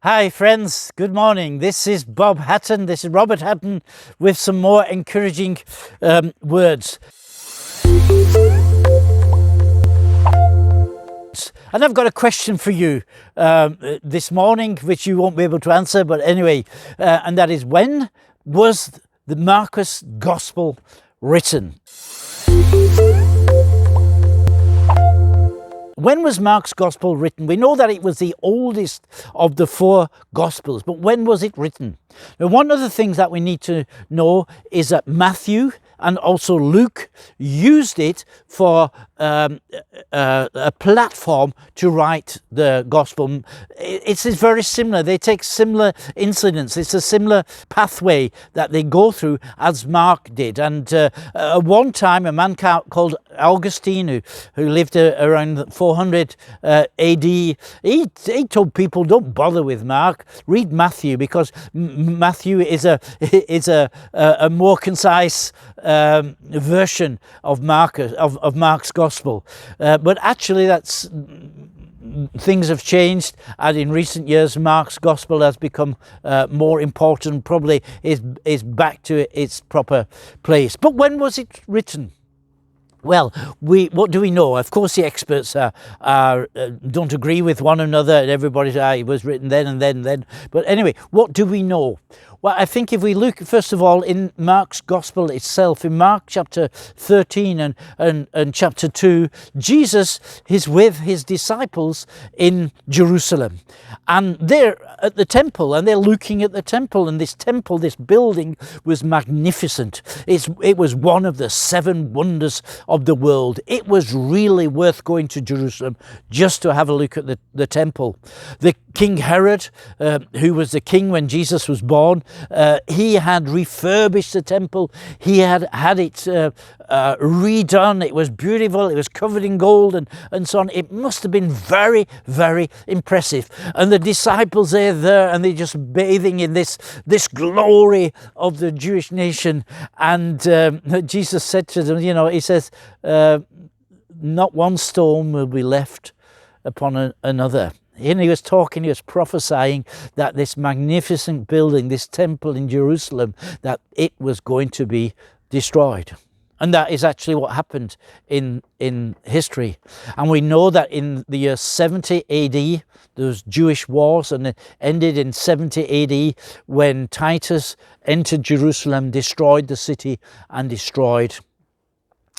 Hi friends, good morning. This is Bob Hatton, this is Robert Hatton with some more encouraging words. And I've got a question for you this morning, which you won't be able to answer, but anyway, and that is, when was the Mark's Gospel written? When was Mark's Gospel written? We know that it was the oldest of the four Gospels, but when was it written? Now, one of the things that we need to know is that Matthew and also Luke used it for a platform to write the Gospel. It's very similar. They take similar incidents. It's a similar pathway that they go through as Mark did. And at one time, a man called Augustine, who lived around 400 AD, he told people, don't bother with Mark, read Matthew, because Matthew is a more concise version of Mark's Gospel. But actually things have changed, and in recent years Mark's Gospel has become more important, probably is back to its proper place. But when was it written? Well, what do we know? Of course, the experts don't agree with one another, and everybody says it was written then and then. But anyway, what do we know? Well, I think if we look, first of all, in Mark's Gospel itself, in Mark chapter 13 and chapter 2, Jesus is with his disciples in Jerusalem. And they're at the temple, and they're looking at the temple. And this temple, this building, was magnificent. It was one of the seven wonders of the world. It was really worth going to Jerusalem just to have a look at the temple. The King Herod, who was the king when Jesus was born, he had refurbished the temple. He had it redone. It was beautiful. It was covered in gold and so on. It must have been very, very impressive. And the disciples are there, and they're just bathing in this glory of the Jewish nation. And Jesus said to them, he says, not one stone will be left upon another. And he was prophesying that this magnificent building, this temple in Jerusalem, that it was going to be destroyed. And that is actually what happened in history. And we know that in the year 70 AD, there was Jewish wars, and it ended in 70 AD when Titus entered Jerusalem, destroyed the city, and destroyed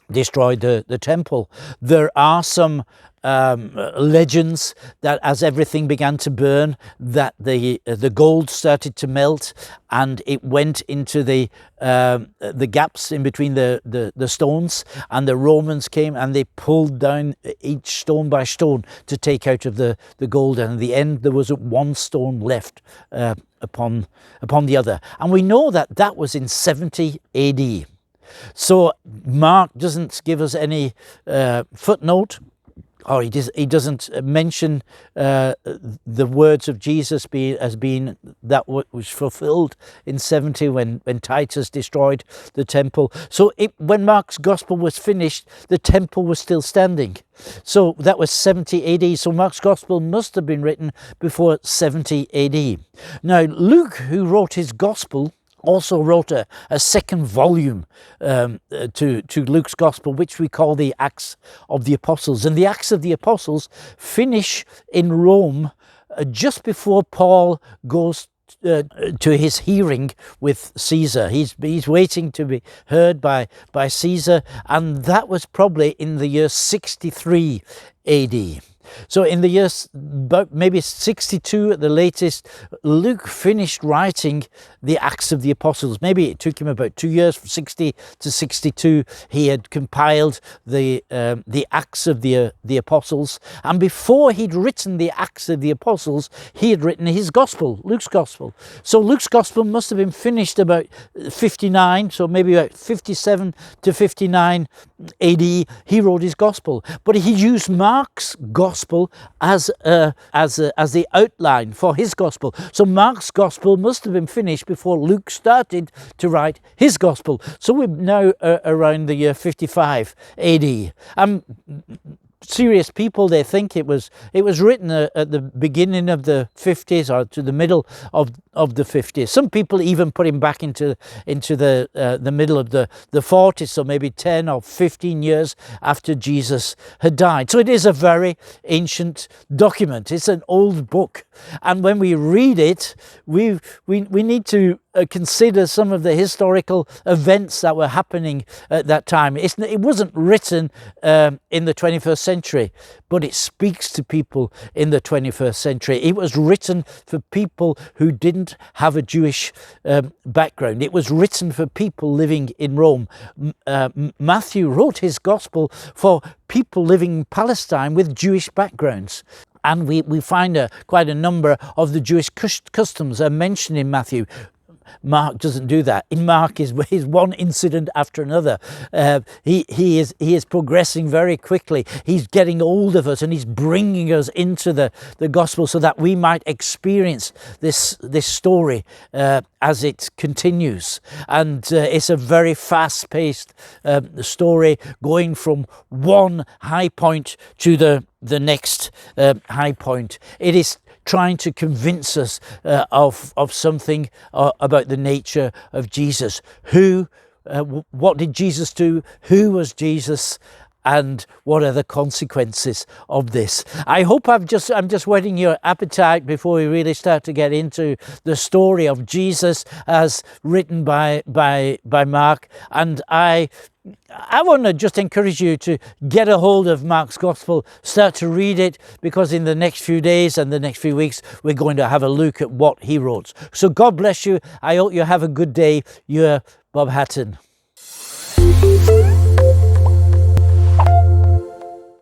the temple. There are some legends that as everything began to burn, that the gold started to melt, and it went into the gaps in between the stones, and the Romans came and they pulled down each stone by stone to take out of the gold, and in the end there wasn't one stone left upon the other. And we know that was in 70 AD. So Mark doesn't give us any footnote, or he doesn't mention the words of Jesus as being that was fulfilled in 70 when Titus destroyed the temple. So when Mark's Gospel was finished, the temple was still standing. So that was 70 AD. So Mark's Gospel must have been written before 70 AD. Now, Luke, who wrote his Gospel, also wrote a second volume to Luke's Gospel, which we call the Acts of the Apostles. And the Acts of the Apostles finish in Rome just before Paul goes to his hearing with Caesar. He's waiting to be heard by Caesar, and that was probably in the year 63 AD. So in the years about maybe 62 at the latest, Luke finished writing the Acts of the Apostles. Maybe it took him about 2 years, from 60 to 62. He had compiled the Acts of the Apostles, and before he'd written the Acts of the Apostles, he had written his Gospel, Luke's Gospel. So Luke's Gospel must have been finished about 59, so maybe about 57 to 59 AD. He wrote his Gospel, but he used Mark's Gospel as the outline for his Gospel. So Mark's Gospel must have been finished before Luke started to write his Gospel. So we're now around the year 55 AD. serious people. They think it was written at the beginning of the 50s or to the middle of the 50s. Some people even put him back into the middle of the 40s, so maybe 10 or 15 years after Jesus had died. So it is a very ancient document. It's an old book, and when we read it, we need to consider some of the historical events that were happening at that time. It wasn't written in the 21st century, but it speaks to people in the 21st century. It was written for people who didn't have a Jewish background. It was written for people living in Rome. Matthew wrote his gospel for people living in Palestine with Jewish backgrounds. And we find quite a number of the Jewish customs are mentioned in Matthew. Mark doesn't do that. In Mark is one incident after another. He is progressing very quickly. He's getting hold of us and he's bringing us into the gospel so that we might experience this story as it continues. And it's a very fast-paced story, going from one high point to the next high point. It is trying to convince us of something about the nature of Jesus. What did Jesus do? Who was Jesus? And what are the consequences of this? I hope I'm just whetting your appetite before we really start to get into the story of Jesus as written by Mark. And I want to just encourage you to get a hold of Mark's Gospel, start to read it, because in the next few days and the next few weeks, we're going to have a look at what he wrote. So God bless you. I hope you have a good day. You're Bob Hatton.